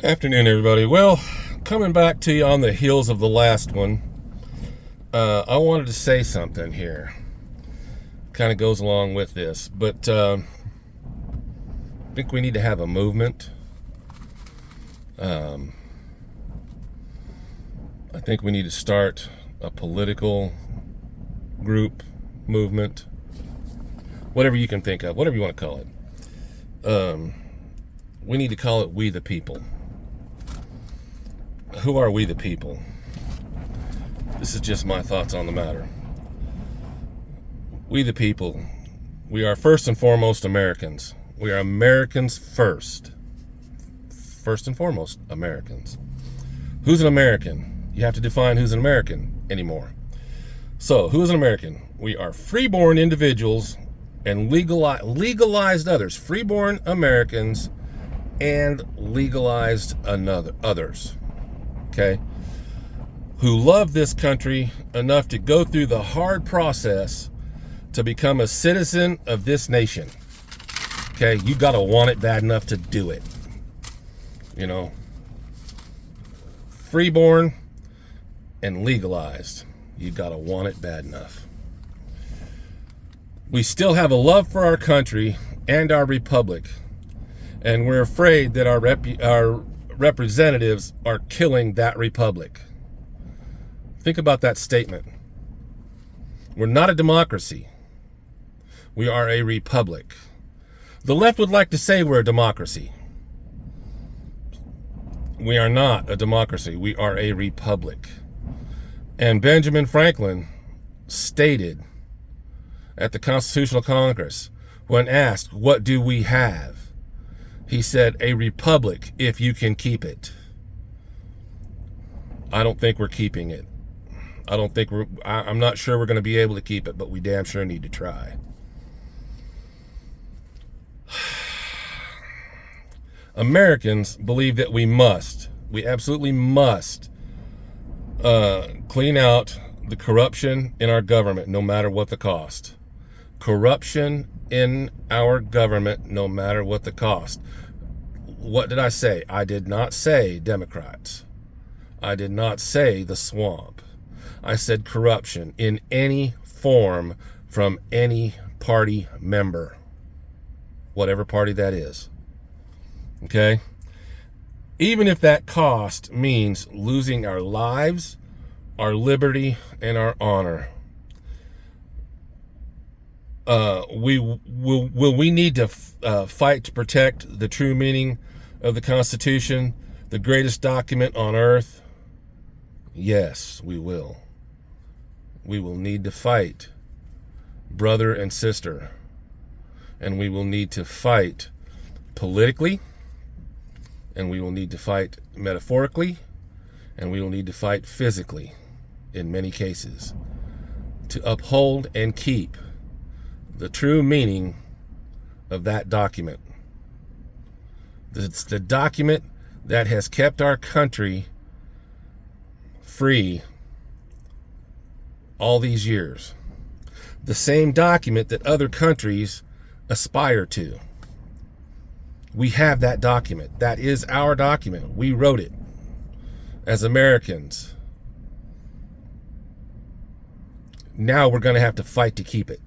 Afternoon, everybody. Well, coming back to you on the heels of the last one, I wanted to say something here. Kind of goes along with this, but I think we need to have a movement. I think we need to start a political group, movement, whatever you can think of, whatever you want to call it. We need to call it We the People. Who are we the people? This is just my thoughts on the matter. We the people, we are first and foremost Americans. We are Americans first. First and foremost, Americans. Who's an American? You have to define who's an American anymore. So, who's an American? We are freeborn individuals and legalized others. Freeborn Americans and legalized others. Okay, who love this country enough to go through the hard process to become a citizen of this nation. Okay, you gotta want it bad enough to do it. You know, freeborn and legalized. You gotta want it bad enough. We still have a love for our country and our republic, and we're afraid that our representatives are killing that republic. Think about that statement. We're not a democracy. We are a republic. The left would like to say we're a democracy. We are not a democracy. We are a republic. And Benjamin Franklin stated at the Constitutional Congress, when asked, "What do we have?" he said, "A republic if you can keep it." I don't think we're keeping it. I'm not sure we're going to be able to keep it, but we damn sure need to try. Americans believe that we absolutely must clean out the corruption in our government, no matter what the cost. Corruption in our government, no matter what the cost. What did I say? I did not say Democrats. I did not say the swamp. I said corruption in any form from any party member, whatever party that is. Okay? Even if that cost means losing our lives, our liberty, and our honor. Will we need to fight to protect the true meaning of the Constitution, the greatest document on earth? Yes, we will. We will need to fight, brother and sister, and we will need to fight politically, and we will need to fight metaphorically, and we will need to fight physically in many cases to uphold and keep the true meaning of that document. It's the document that has kept our country free all these years. The same document that other countries aspire to. We have that document. That is our document. We wrote it as Americans. Now we're going to have to fight to keep it.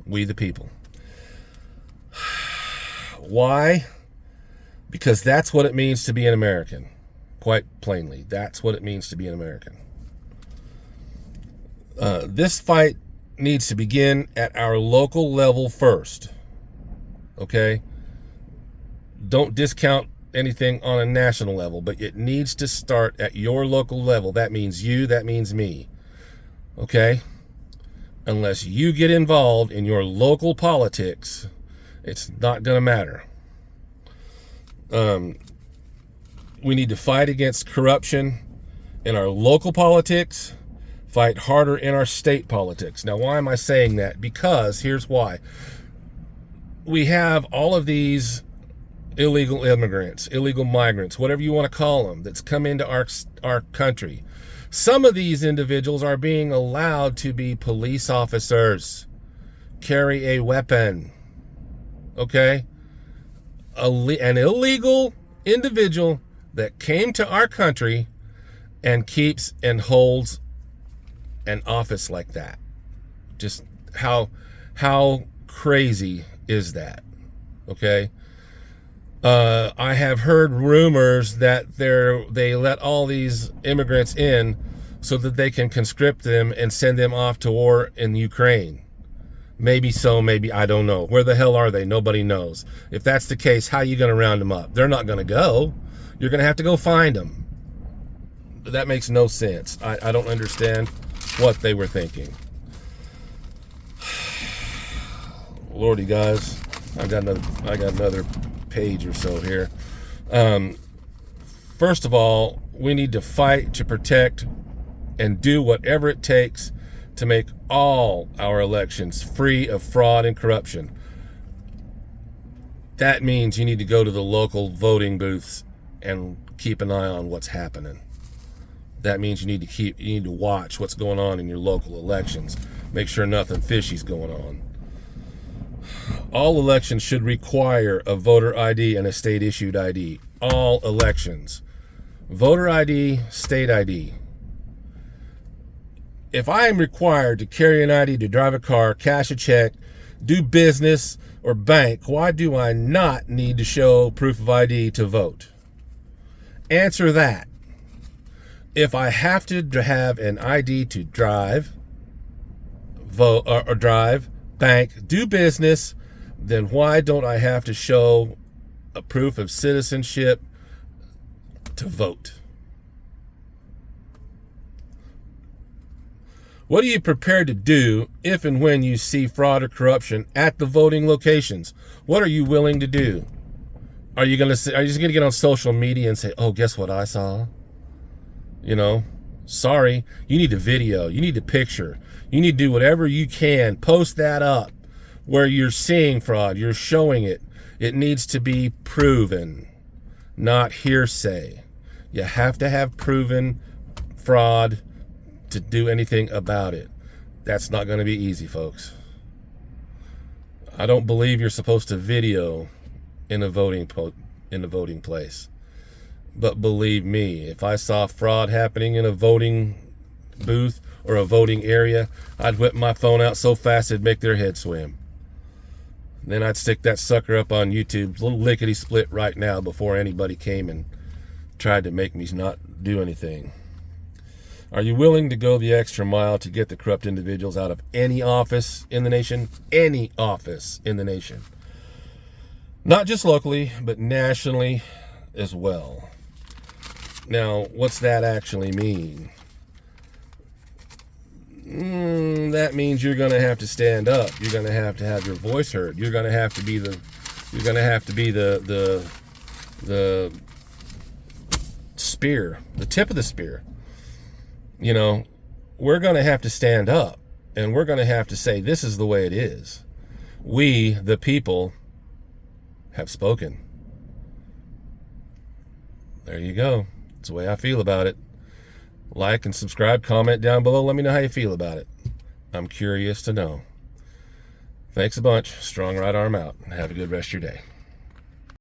We the people. Why? Because that's what it means to be an American. Quite plainly, that's what it means to be an American. This fight needs to begin at our local level first. Okay? Don't discount anything on a national level, but it needs to start at your local level. That means you, that means me. Okay? Unless you get involved in your local politics, it's not going to matter. We need to fight against corruption in our local politics, fight harder in our state politics. Now, why am I saying that? Because here's why. We have all of these illegal immigrants, illegal migrants, whatever you want to call them, that's come into our country. Some of these individuals are being allowed to be police officers, carry a weapon, okay? an illegal individual that came to our country and keeps and holds an office like that. Just how crazy is that? Okay. I have heard rumors that they let all these immigrants in so that they can conscript them and send them off to war in Ukraine. Maybe so, maybe, I don't know. Where the hell are they? Nobody knows. If that's the case, how are you going to round them up? They're not going to go. You're going to have to go find them. That makes no sense. I don't understand what they were thinking. Lordy, guys, I got another page or so here. First of all, we need to fight to protect and do whatever it takes to make all our elections free of fraud and corruption. That means you need to go to the local voting booths and keep an eye on what's happening. That means you need to watch what's going on in your local elections. Make sure nothing fishy's going on. All elections should require a voter ID and a state issued ID. All elections. Voter ID, state ID. If I am required to carry an ID to drive a car, cash a check, do business, or bank, why do I not need to show proof of ID to vote? Answer that. If I have to have an ID to drive, vote, or drive, bank, do business, then why don't I have to show a proof of citizenship to vote? What are you prepared to do if and when you see fraud or corruption at the voting locations? What are you willing to do? Are you just going to get on social media and say, "Oh, guess what I saw"? You know, sorry, you need a video, you need a picture, you need to do whatever you can, post that up where you're seeing fraud, you're showing it. It needs to be proven, not hearsay. You have to have proven fraud to do anything about it. That's not going to be easy, folks. I don't believe you're supposed to video in a voting place. But believe me, if I saw fraud happening in a voting booth or a voting area, I'd whip my phone out so fast it'd make their head swim. Then I'd stick that sucker up on YouTube, little lickety split right now, before anybody came and tried to make me not do anything. Are you willing to go the extra mile to get the corrupt individuals out of any office in the nation? Any office in the nation. Not just locally, but nationally as well. Now, what's that actually mean? That means you're going to have to stand up. You're going to have your voice heard. You're going to have to be the spear, the tip of the spear. You know, we're going to have to stand up, and we're going to have to say, this is the way it is. We, the people, have spoken. There you go. That's the way I feel about it. Like and subscribe, comment down below. Let me know how you feel about it. I'm curious to know. Thanks a bunch. Strong right arm out. Have a good rest of your day.